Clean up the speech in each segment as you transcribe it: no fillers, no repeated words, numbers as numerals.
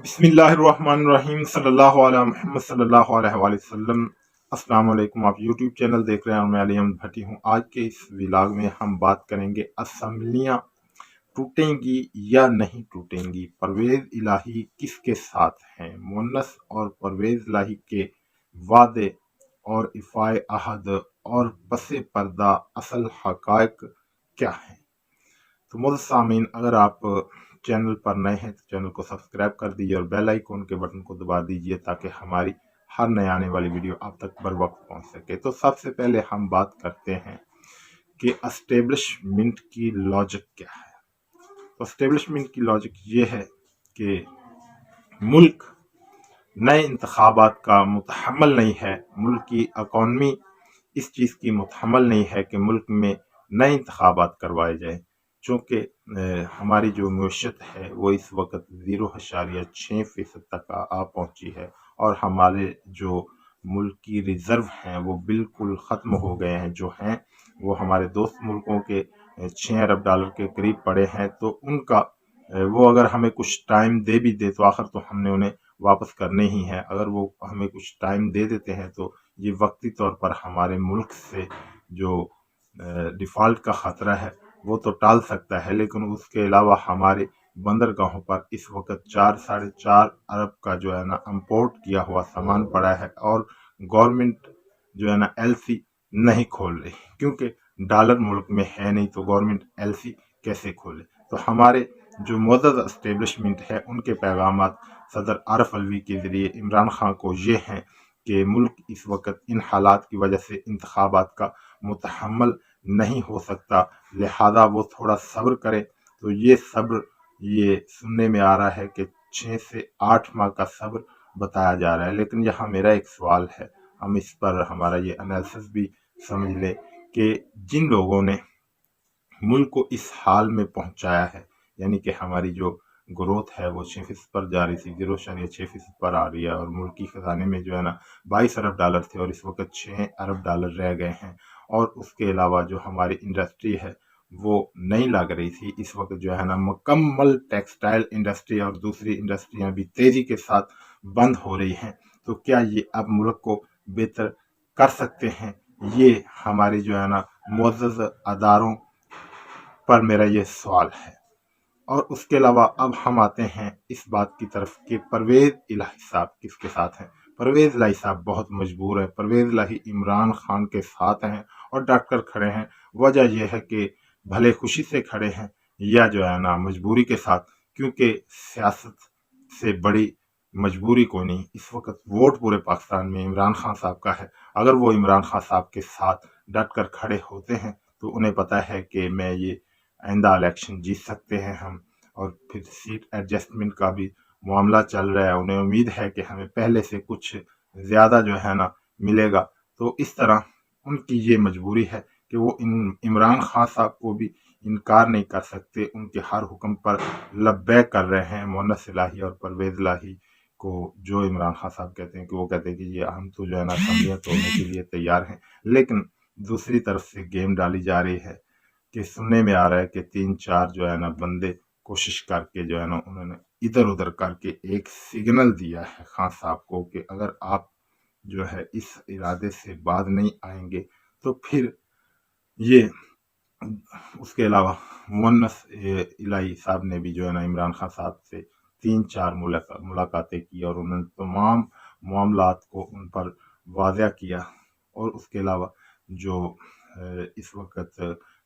بسم اللہ الرحمن الرحیم صلی اللہ علیہ محمد صلی اللہ علیہ وآلہ وسلم۔ السلام علیکم، آپ یوٹیوب چینل دیکھ رہے ہیں اور میں علی احمد بھٹی ہوں۔ آج کے اس ولاگ میں ہم بات کریں گے اسمبلیاں ٹوٹیں گی یا نہیں ٹوٹیں گی، پرویز الہی کس کے ساتھ ہیں، مونس اور پرویز الہی کے وعدے اور ایفائے عہد اور پس پردہ اصل حقائق کیا ہیں۔ تو معزز سامعین، اگر آپ چینل پر نئے ہیں تو چینل کو سبسکرائب کر دیجیے اور بیل آئیکن کے بٹن کو دبا دیجیے تاکہ ہماری ہر نئے آنے والی ویڈیو آپ تک بر وقت پہنچ سکے۔ تو سب سے پہلے ہم بات کرتے ہیں کہ اسٹیبلشمنٹ کی لاجک کیا ہے۔ تو اسٹیبلشمنٹ کی لاجک یہ ہے کہ ملک نئے انتخابات کا متحمل نہیں ہے، ملک کی اکانومی اس چیز کی متحمل نہیں ہے کہ ملک میں نئے انتخابات کروائے جائیں، چونکہ ہماری جو معیشت ہے وہ اس وقت 0.6% تک آ پہنچی ہے اور ہمارے جو ملکی ریزرو ہیں وہ بالکل ختم ہو گئے ہیں، جو ہیں وہ ہمارے دوست ملکوں کے 6 ارب ڈالر کے قریب پڑے ہیں۔ تو ان کا وہ اگر ہمیں کچھ ٹائم دے بھی دے تو آخر تو ہم نے انہیں واپس کرنے ہی ہے۔ اگر وہ ہمیں کچھ ٹائم دے دیتے ہیں تو یہ وقتی طور پر ہمارے ملک سے جو ڈیفالٹ کا خطرہ ہے وہ تو ٹال سکتا ہے، لیکن اس کے علاوہ ہمارے بندرگاہوں پر اس وقت 4.5 ارب کا جو ہے نا امپورٹ کیا ہوا سامان پڑا ہے اور گورنمنٹ جو ہے نا ایل سی نہیں کھول رہی، کیونکہ ڈالر ملک میں ہے نہیں تو گورنمنٹ ایل سی کیسے کھولے۔ تو ہمارے جو معزز اسٹیبلشمنٹ ہے ان کے پیغامات صدر عارف الوی کے ذریعے عمران خان کو یہ ہیں کہ ملک اس وقت ان حالات کی وجہ سے انتخابات کا متحمل نہیں ہو سکتا، لہذا وہ تھوڑا صبر کریں۔ تو یہ صبر یہ سننے میں آ رہا ہے کہ 6 سے 8 ماہ کا صبر بتایا جا رہا ہے، لیکن یہاں میرا ایک سوال ہے، ہم اس پر ہمارا یہ انالیسس بھی سمجھ لیں کہ جن لوگوں نے ملک کو اس حال میں پہنچایا ہے، یعنی کہ ہماری جو گروتھ ہے وہ 6% پر جا رہی تھی، 0.6% پر آ رہی ہے اور ملکی خزانے میں جو ہے نا 22 ارب ڈالر تھے اور اس وقت 6 ارب ڈالر رہ گئے ہیں، اور اس کے علاوہ جو ہماری انڈسٹری ہے وہ نہیں لگ رہی تھی، اس وقت جو ہے نا مکمل ٹیکسٹائل انڈسٹری اور دوسری انڈسٹریاں بھی تیزی کے ساتھ بند ہو رہی ہیں۔ تو کیا یہ اب ملک کو بہتر کر سکتے ہیں؟ یہ ہماری جو ہے نا معزز اداروں پر میرا یہ سوال ہے۔ اور اس کے علاوہ اب ہم آتے ہیں اس بات کی طرف کہ پرویز الہی صاحب کس کے ساتھ ہیں۔ پرویز الہی صاحب بہت مجبور ہیں، پرویز الہی عمران خان کے ساتھ ہیں اور ڈٹ کر کھڑے ہیں۔ وجہ یہ ہے کہ بھلے خوشی سے کھڑے ہیں یا جو ہے نا مجبوری کے ساتھ، کیونکہ سیاست سے بڑی مجبوری کوئی نہیں۔ اس وقت ووٹ پورے پاکستان میں عمران خان صاحب کا ہے، اگر وہ عمران خان صاحب کے ساتھ ڈٹ کر کھڑے ہوتے ہیں تو انہیں پتہ ہے کہ میں یہ آئندہ الیکشن جیت سکتے ہیں ہم، اور پھر سیٹ ایڈجسٹمنٹ کا بھی معاملہ چل رہا ہے، انہیں امید ہے کہ ہمیں پہلے سے کچھ زیادہ جو ہے نا ملے گا۔ تو اس طرح ان کی یہ مجبوری ہے کہ وہ عمران خان صاحب کو بھی انکار نہیں کر سکتے، ان کے ہر حکم پر لبیک کر رہے ہیں۔ مونس الہی اور پرویز الہی کو جو عمران خان صاحب کہتے ہیں کہ وہ کہتے ہیں کہ یہ ہم تو جو ہے نا اسمبلیاں توڑنے کے لیے تیار ہیں، لیکن دوسری طرف سے گیم ڈالی جا رہی ہے کہ سننے میں آ رہا ہے کہ 3-4 جو ہے نا بندے کوشش کر کے جو ہے نا انہوں نے ادھر ادھر کر کے ایک سگنل دیا ہے خان صاحب کو کہ اگر آپ جو ہے اس ارادے سے بعد نہیں آئیں گے تو پھر یہ۔ اس کے علاوہ مونس الہی صاحب نے بھی جو ہے نا عمران خان صاحب سے 3-4 ملاقاتیں کی اور انہوں نے تمام معاملات کو ان پر واضح کیا۔ اور اس کے علاوہ جو اس وقت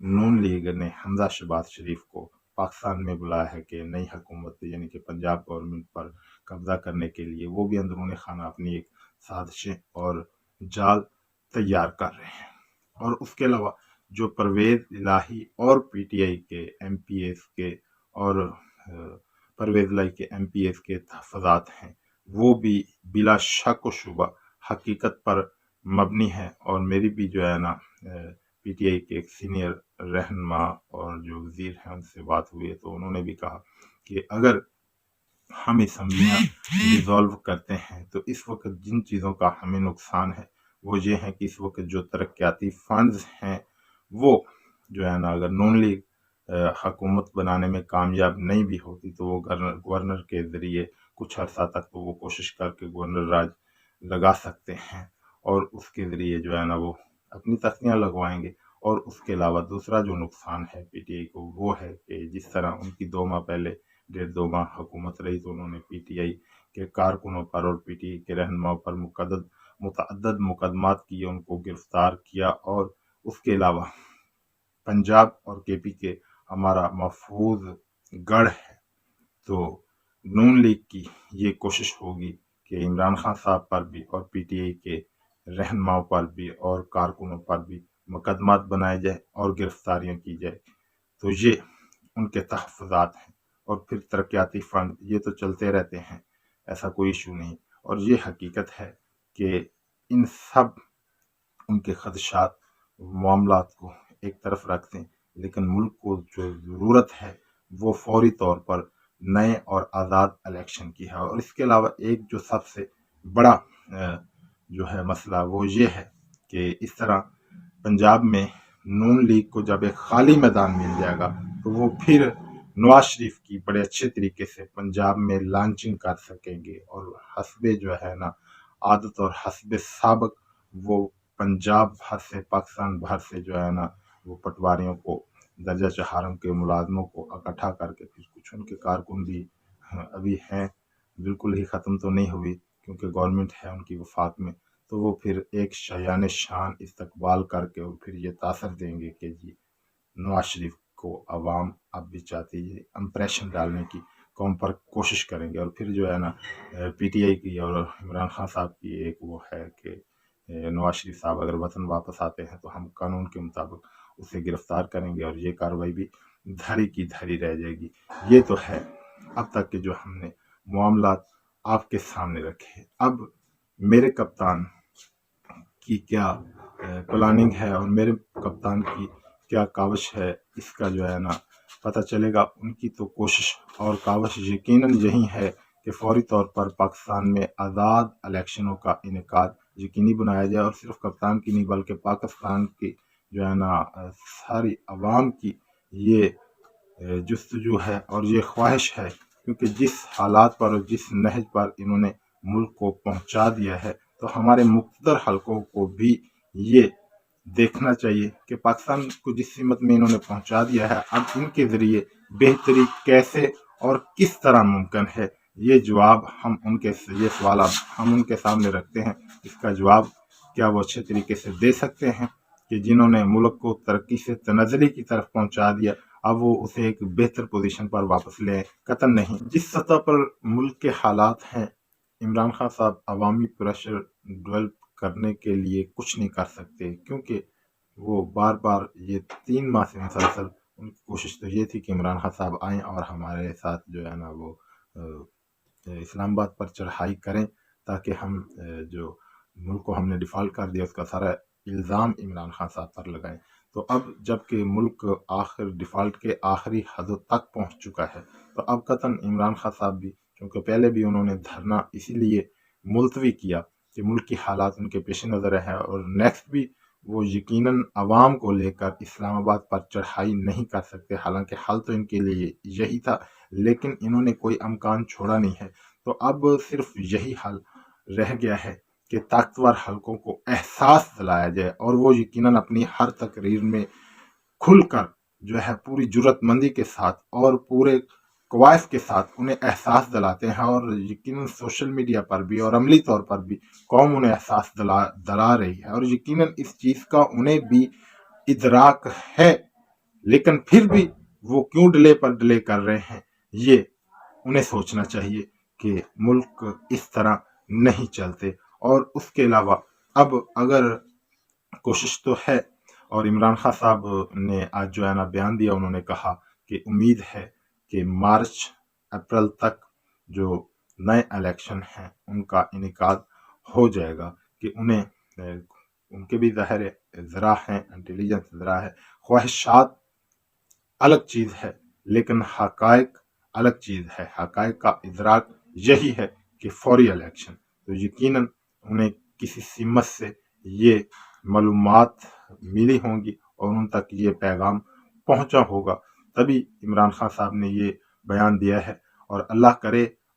نون لیگ نے حمزہ شہباز شریف کو پاکستان میں بلایا ہے کہ نئی حکومت یعنی کہ پنجاب گورنمنٹ پر قبضہ کرنے کے لیے، وہ بھی اندرون خانہ اپنی ایک سازشیں اور جال تیار کر رہے ہیں۔ اور اس کے علاوہ جو پرویز الہی اور پی ٹی آئی کے ایم پی ایس کے اور پرویز الہی کے ایم پی ایس کے تحفظات ہیں وہ بھی بلا شک و شبہ حقیقت پر مبنی ہے۔ اور میری بھی جو ہے نا پی ٹی آئی کے ایک سینئر رہنما اور جو وزیر ہیں ان سے بات ہوئی ہے تو انہوں نے بھی کہا کہ اگر ہم اسمبلیاں ڈیزالو کرتے ہیں تو اس وقت جن چیزوں کا ہمیں نقصان ہے وہ یہ ہے کہ اس وقت جو ترقیاتی فنڈز ہیں وہ جو ہے نا اگر نون لیگ حکومت بنانے میں کامیاب نہیں بھی ہوتی تو وہ گورنر کے ذریعے کچھ عرصہ تک تو وہ کوشش کر کے گورنر راج لگا سکتے ہیں، اور اس کے ذریعے جو ہے نا وہ اپنی تختیاں لگوائیں گے۔ اور اس کے علاوہ دوسرا جو نقصان ہے پی ٹی آئی کو وہ ہے کہ جس طرح ان کی 2 ماہ پہلے 1.5 ماہ حکومت رہی تو انہوں نے پی ٹی آئی کے کارکنوں پر اور پی ٹی آئی کے رہنماؤں پر متعدد مقدمات کیے، ان کو گرفتار کیا، اور اس کے علاوہ پنجاب اور کے پی کے ہمارا محفوظ گڑھ ہے، تو نون لیگ کی یہ کوشش ہوگی کہ عمران خان صاحب پر بھی اور پی ٹی آئی کے رہنماؤں پر بھی اور کارکنوں پر بھی مقدمات بنائے جائے اور گرفتاریاں کی جائے۔ تو یہ ان کے تحفظات ہیں، اور پھر ترقیاتی فنڈ یہ تو چلتے رہتے ہیں، ایسا کوئی ایشو نہیں، اور یہ حقیقت ہے کہ ان سب ان کے خدشات معاملات کو ایک طرف رکھ دیں، لیکن ملک کو جو ضرورت ہے وہ فوری طور پر نئے اور آزاد الیکشن کی ہے۔ اور اس کے علاوہ ایک جو سب سے بڑا جو ہے مسئلہ وہ یہ ہے کہ اس طرح پنجاب میں نون لیگ کو جب ایک خالی میدان مل جائے گا تو وہ پھر نواز شریف کی بڑے اچھے طریقے سے پنجاب میں لانچنگ کر سکیں گے، اور حسب جو ہے نا عادت اور حسب سابق وہ پنجاب بھر سے پاکستان بھر سے جو ہے نا وہ پٹواریوں کو درجہ چہارم کے ملازموں کو اکٹھا کر کے، پھر کچھ ان کے کارکن بھی ابھی ہیں، بالکل ہی ختم تو نہیں ہوئی کیونکہ گورنمنٹ ہے ان کی وفاق میں، تو وہ پھر ایک شایان شان استقبال کر کے اور پھر یہ تاثر دیں گے کہ جی نواز شریف کو عوام اب بھی چاہتی ہے، امپریشن ڈالنے کی قوم پر کوشش کریں گے۔ اور پھر جو ہے نا پی ٹی آئی کی اور عمران خان صاحب کی ایک وہ ہے کہ نواز شریف صاحب اگر وطن واپس آتے ہیں تو ہم قانون کے مطابق اسے گرفتار کریں گے، اور یہ کارروائی بھی دھری کی دھری رہ جائے گی۔ یہ تو ہے اب تک کے جو ہم نے معاملات آپ کے سامنے رکھے۔ اب میرے کپتان کی کیا پلاننگ ہے اور میرے کپتان کی کیا کاوش ہے، اس کا جو ہے نا پتہ چلے گا۔ ان کی تو کوشش اور کاوش یقیناً یہی ہے کہ فوری طور پر پاکستان میں آزاد الیکشنوں کا انعقاد یقینی بنایا جائے، اور صرف کپتان کی نہیں بلکہ پاکستان کی جو ہے نا ساری عوام کی یہ جستجو ہے اور یہ خواہش ہے، کیونکہ جس حالات پر اور جس نہج پر انہوں نے ملک کو پہنچا دیا ہے تو ہمارے مقتدر حلقوں کو بھی یہ دیکھنا چاہیے کہ پاکستان کو جس سمت میں انہوں نے پہنچا دیا ہے اب ان کے ذریعے بہتری کیسے اور کس طرح ممکن ہے، یہ جواب ہم ان کے یہ سوالات ہم ان کے سامنے رکھتے ہیں۔ اس کا جواب کیا وہ اچھے طریقے سے دے سکتے ہیں کہ جنہوں نے ملک کو ترقی سے تنزلی کی طرف پہنچا دیا اب وہ اسے ایک بہتر پوزیشن پر واپس لیں؟ قطعاً نہیں۔ جس سطح پر ملک کے حالات ہیں، عمران خان صاحب عوامی پریشر ڈیولپ کرنے کے لیے کچھ نہیں کر سکتے، کیونکہ وہ بار بار یہ 3 ماہ سے مسلسل ان کی کوشش تو یہ تھی کہ عمران خان صاحب آئیں اور ہمارے ساتھ جو ہے نا وہ اسلام آباد پر چڑھائی کریں تاکہ ہم جو ملک کو ہم نے ڈیفالٹ کر دیا اس کا سارا الزام عمران خان صاحب پر لگائیں۔ تو اب جب کہ ملک آخر ڈیفالٹ کے آخری حدوں تک پہنچ چکا ہے تو اب قطعاً عمران خان صاحب بھی، کیونکہ پہلے بھی انہوں نے دھرنا اسی لیے ملتوی کیا کہ ملک کی حالات ان کے پیش نظر ہے، اور نیکسٹ بھی وہ یقیناً عوام کو لے کر اسلام آباد پر چڑھائی نہیں کر سکتے، حالانکہ حل تو ان کے لیے یہی تھا، لیکن انہوں نے کوئی امکان چھوڑا نہیں ہے۔ تو اب صرف یہی حل رہ گیا ہے کہ طاقتور حلقوں کو احساس دلایا جائے، اور وہ یقیناً اپنی ہر تقریر میں کھل کر جو ہے پوری جرات مندی کے ساتھ اور پورے قوائف کے ساتھ انہیں احساس دلاتے ہیں، اور یقیناً سوشل میڈیا پر بھی اور عملی طور پر بھی قوم انہیں احساس دلا رہی ہے، اور یقیناً اس چیز کا انہیں بھی ادراک ہے، لیکن پھر بھی وہ کیوں ڈیلے پر ڈیلے کر رہے ہیں یہ انہیں سوچنا چاہیے کہ ملک اس طرح نہیں چلتے۔ اور اس کے علاوہ اب اگر کوشش تو ہے، اور عمران خان صاحب نے آج جو ہے نا بیان دیا، انہوں نے کہا کہ امید ہے کہ مارچ اپریل تک جو نئے الیکشن ہیں ان کا انعقاد ہو جائے گا، کہ انہیں ان کے بھی ظاہر ذرا ہیں، انٹیلیجنس ذرا ہے، خواہشات الگ چیز ہے لیکن حقائق الگ چیز ہے، حقائق کا ادراک یہی ہے کہ فوری الیکشن، تو یقیناً انہیں کسی سمت سے یہ معلومات ملی ہوں گی اور ان تک یہ پیغام پہنچا ہوگا، تبھی عمران خان صاحب نے یہ بیان دیا ہے۔ اور اللہ کرے